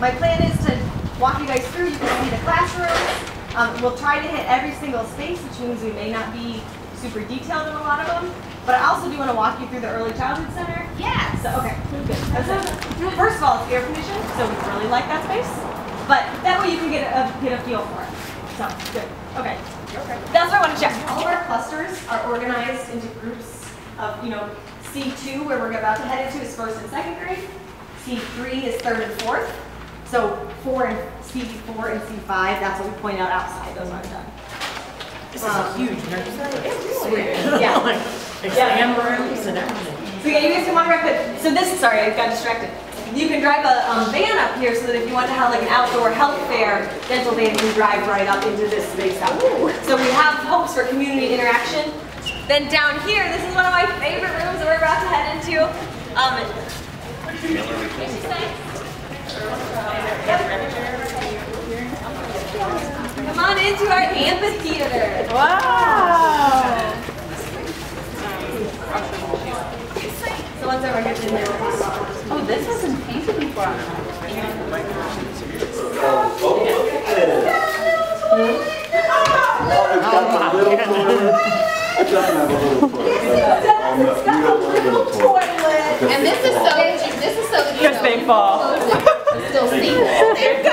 my plan is to walk you guys through. You can see the classrooms. We'll try to hit every single space, which means we may not be super detailed in a lot of them. But I also do want to walk you through the Early Childhood Center. Yeah. So, okay, good. First of all, it's air conditioned, so we really like that space. But that way you can get a feel for it. So, good. Okay. That's what I want to check. All of our clusters are organized into groups of, C2, where we're about to head into, is first and second grade. C3 is third and fourth. So C4 and C5, that's what we point out outside. Those aren't done. This is a huge nursery. It's really, yeah. Exam rooms and everything. So yeah, you guys can walk around. But so this, sorry, I got distracted. You can drive a van up here so that if you want to have like an outdoor health fair, dental van can drive right up into this space out here. So we have hopes for community interaction. Then down here, this is one of my favorite rooms that we're about to head into. Come on into our amphitheater. Wow. So once over here, then there Oh, this wasn't painted before. And this is so Because they fall. still stable.